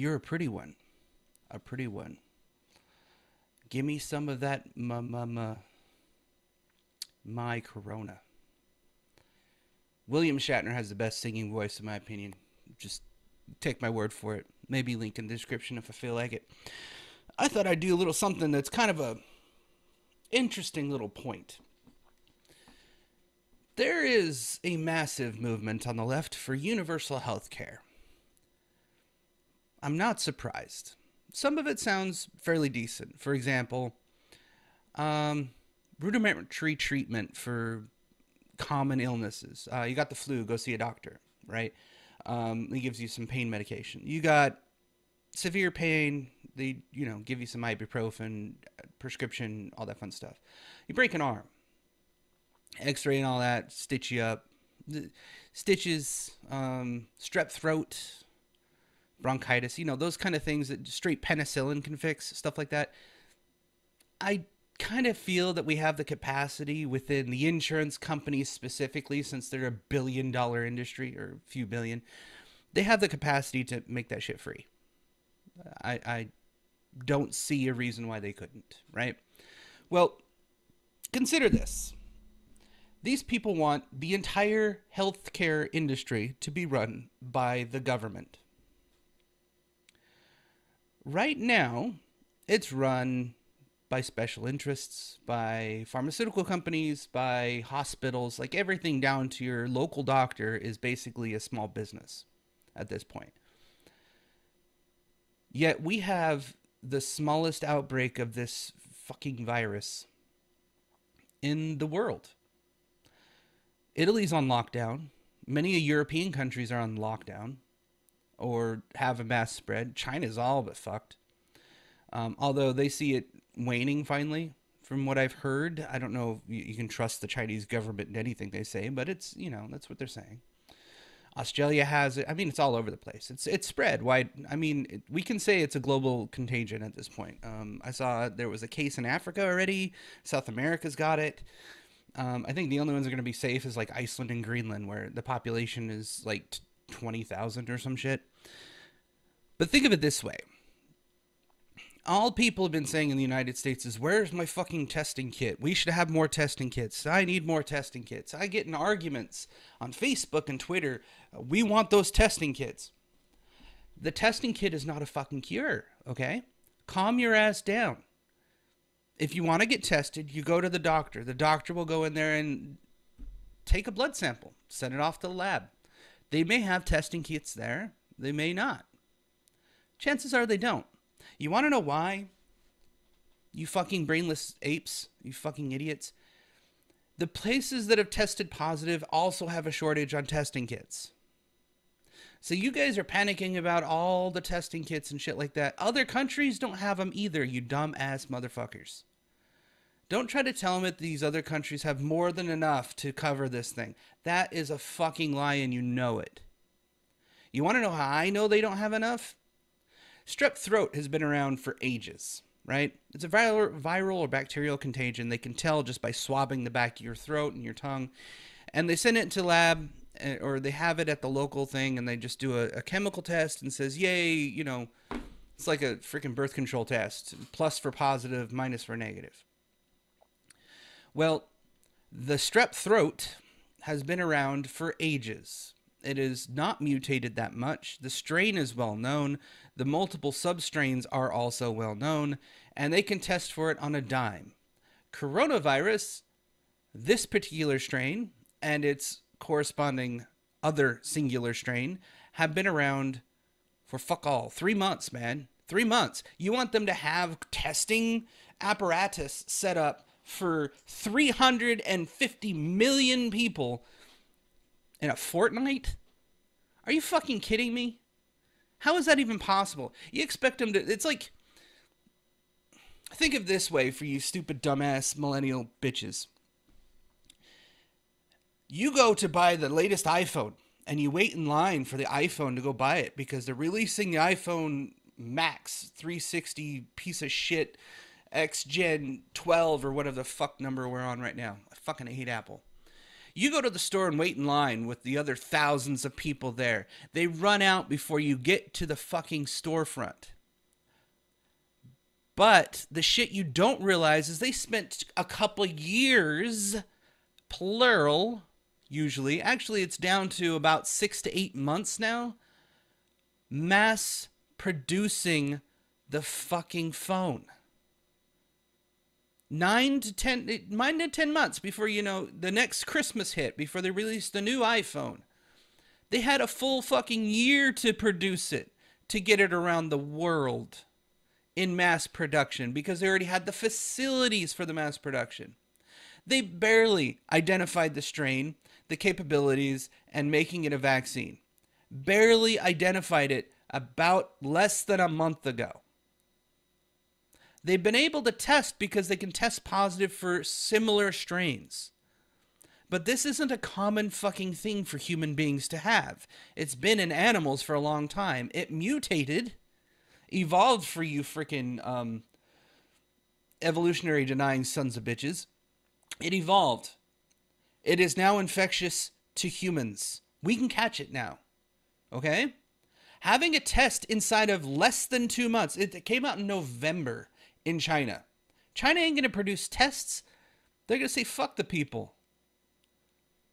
You're a pretty one. A pretty one. Give me some of that my Corona. William Shatner has the best singing voice, in my opinion. Just take my word for it. Maybe link in the description if I feel like it. I thought I'd do a little something that's kind of a interesting little point. There is a massive movement on the left for universal health care. I'm not surprised. Some of it sounds fairly decent. For example, um, rudimentary treatment for common illnesses. You got the flu, go see a doctor, right? He gives you some pain medication. You got severe pain, they give you some ibuprofen, prescription, all that fun stuff. You break an arm, X-ray and all that, stitch you up, stitches, strep throat, bronchitis, those kind of things that straight penicillin can fix, stuff like that. I kind of feel that we have the capacity within the insurance companies specifically, since they're $1 billion industry or a few billion, they have the capacity to make that shit free. I don't see a reason why they couldn't, right? Well, consider this. These people want the entire healthcare industry to be run by the government. Right now, it's run by special interests, by pharmaceutical companies, by hospitals. Like everything down to your local doctor is basically a small business at this point. Yet we have the smallest outbreak of this fucking virus in the world. Italy's on lockdown. Many European countries are on lockdown or have a mass spread. China's all but fucked. Although they see it waning finally, from what I've heard. I don't know if you can trust the Chinese government in anything they say, but it's, that's what they're saying. Australia has it. I mean, it's all over the place. It's spread wide. I mean, we can say it's a global contagion at this point. I saw there was a case in Africa already. South America's got it. I think the only ones that are going to be safe is like Iceland and Greenland, where the population is like 20,000 or some shit. But think of it this way. All people have been saying in the United States is, where's my fucking testing kit? We should have more testing kits. I need more testing kits. I get in arguments on Facebook and Twitter. We want those testing kits. The testing kit is not a fucking cure, okay? Calm your ass down. If you want to get tested, you go to the doctor. The doctor will go in there and take a blood sample, send it off to the lab. They may have testing kits there. They may not. Chances are they don't. You want to know why? You fucking brainless apes, you fucking idiots. The places that have tested positive also have a shortage on testing kits. So you guys are panicking about all the testing kits and shit like that. Other countries don't have them either, you dumb ass motherfuckers. Don't try to tell them that these other countries have more than enough to cover this thing. That is a fucking lie and you know it. You want to know how I know they don't have enough? Strep throat has been around for ages, right? It's a viral or bacterial contagion. They can tell just by swabbing the back of your throat and your tongue. And they send it to lab, or they have it at the local thing, and they just do a chemical test and says, yay, it's like a freaking birth control test. Plus for positive, minus for negative. Well, the strep throat has been around for ages. It is not mutated that much. The strain is well known. The multiple substrains are also well known, and they can test for it on a dime. Coronavirus, this particular strain, and its corresponding other singular strain, have been around for fuck all. 3 months, man. 3 months. You want them to have testing apparatus set up for 350 million people in a fortnight? Are you fucking kidding me? How is that even possible? You expect them to... It's like... Think of this way for you stupid dumbass millennial bitches. You go to buy the latest iPhone and you wait in line for the iPhone to go buy it because they're releasing the iPhone Max 360 piece of shit X Gen 12 or whatever the fuck number we're on right now. I fucking hate Apple. You go to the store and wait in line with the other thousands of people there. They run out before you get to the fucking storefront. But the shit you don't realize is they spent a couple years, plural, usually. Actually, it's down to about 6 to 8 months now. Mass producing the fucking phone. 9 to 10 months before, the next Christmas hit, before they released the new iPhone. They had a full fucking year to produce it, to get it around the world in mass production, because they already had the facilities for the mass production. They barely identified the strain, the capabilities, and making it a vaccine. Barely identified it about less than a month ago. They've been able to test because they can test positive for similar strains. But this isn't a common fucking thing for human beings to have. It's been in animals for a long time. It mutated, evolved for you freaking evolutionary denying sons of bitches. It evolved. It is now infectious to humans. We can catch it now. Okay? Having a test inside of less than 2 months. It came out in November in China. China ain't going to produce tests. They're going to say, fuck the people.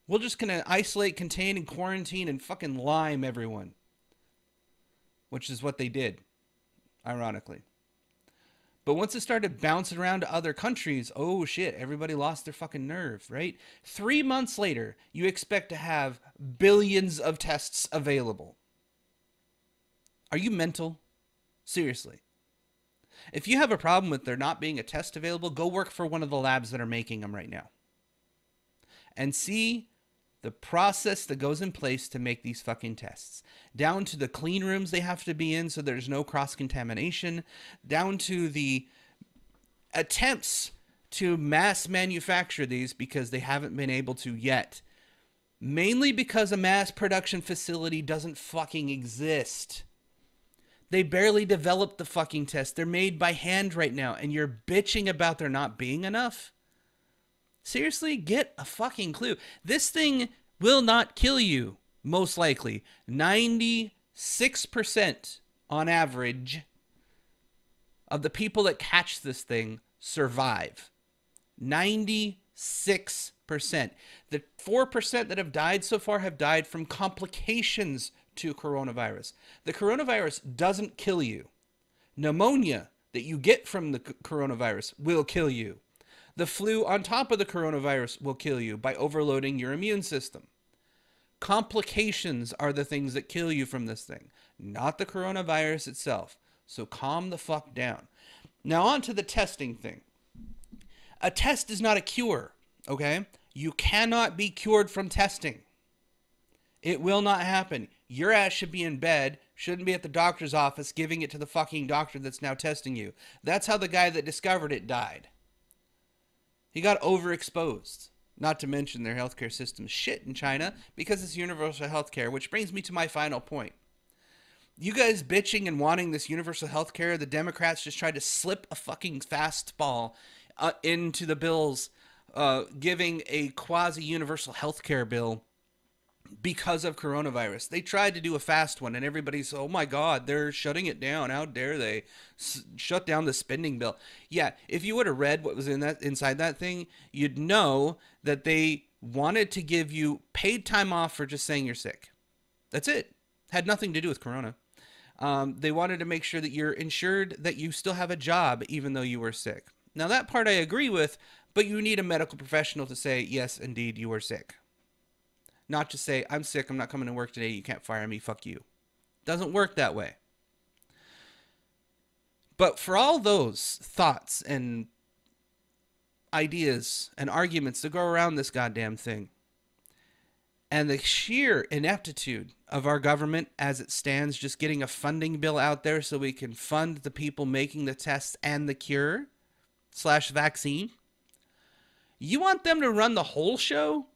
We're just going to isolate, contain, and quarantine and fucking lime everyone. Which is what they did, ironically. But once it started bouncing around to other countries, oh shit, everybody lost their fucking nerve, right? 3 months later, you expect to have billions of tests available. Are you mental? Seriously. If you have a problem with there not being a test available, go work for one of the labs that are making them right now. And see the process that goes in place to make these fucking tests. Down to the clean rooms they have to be in so there's no cross-contamination. Down to the attempts to mass manufacture these because they haven't been able to yet. Mainly because a mass production facility doesn't fucking exist. They barely developed the fucking test. They're made by hand right now, and you're bitching about there not being enough? Seriously, get a fucking clue. This thing will not kill you, most likely. 96% on average of the people that catch this thing survive. 96%. The 4% that have died so far have died from complications to coronavirus. The coronavirus doesn't kill you. Pneumonia that you get from the coronavirus will kill you. The flu on top of the coronavirus will kill you by overloading your immune system. Complications are the things that kill you from this thing, not the coronavirus itself. So calm the fuck down. Now on to the testing thing. A test is not a cure, okay? You cannot be cured from testing. It will not happen. Your ass should be in bed, shouldn't be at the doctor's office giving it to the fucking doctor that's now testing you. That's how the guy that discovered it died. He got overexposed. Not to mention their healthcare system's shit in China because it's universal healthcare, which brings me to my final point. You guys bitching and wanting this universal healthcare, the Democrats just tried to slip a fucking fastball into the bills, giving a quasi-universal healthcare bill because of coronavirus. They tried to do a fast one, and everybody's, oh my God, they're shutting it down. How dare they shut down the spending bill? Yeah, if you would have read what was inside that thing, you'd know that they wanted to give you paid time off for just saying you're sick. That's it. Had nothing to do with corona. They wanted to make sure that you're insured, that you still have a job even though you were sick. Now that part I agree with, but you need a medical professional to say, yes, indeed, you were sick. Not to say, I'm sick, I'm not coming to work today, you can't fire me, fuck you. Doesn't work that way. But for all those thoughts and ideas and arguments that go around this goddamn thing, and the sheer ineptitude of our government as it stands, just getting a funding bill out there so we can fund the people making the tests and the cure / vaccine, you want them to run the whole show?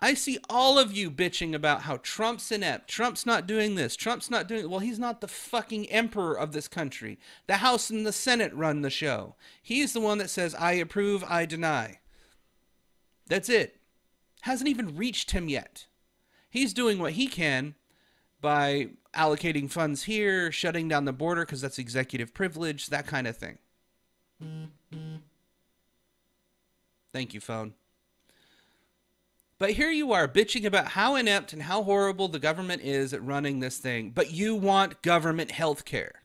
I see all of you bitching about how Trump's inept. Trump's not doing this. Trump's not doing... Well, he's not the fucking emperor of this country. The House and the Senate run the show. He's the one that says, I approve, I deny. That's it. Hasn't even reached him yet. He's doing what he can by allocating funds here, shutting down the border because that's executive privilege, that kind of thing. Thank you, phone. But here you are bitching about how inept and how horrible the government is at running this thing, but you want government health care.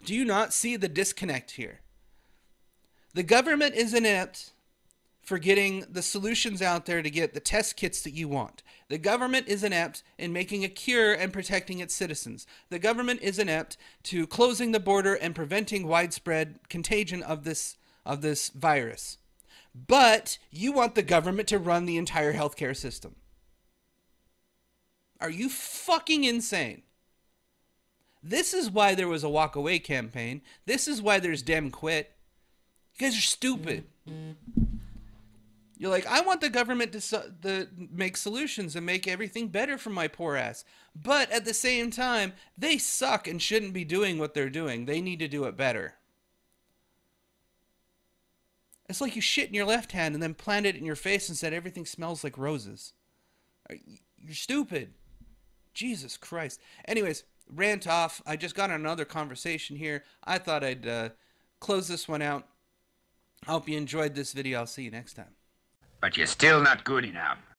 Do you not see the disconnect here? The government is inept for getting the solutions out there to get the test kits that you want. The government is inept in making a cure and protecting its citizens. The government is inept to closing the border and preventing widespread contagion of this virus. But you want the government to run the entire healthcare system. Are you fucking insane? This is why there was a walk away campaign. This is why there's Dem Quit. You guys are stupid. You're like, I want the government to make solutions and make everything better for my poor ass. But at the same time, they suck and shouldn't be doing what they're doing. They need to do it better. It's like you shit in your left hand and then plant it in your face and said everything smells like roses. You're stupid. Jesus Christ. Anyways, rant off. I just got another conversation here. I thought I'd close this one out. I hope you enjoyed this video. I'll see you next time. But you're still not good enough.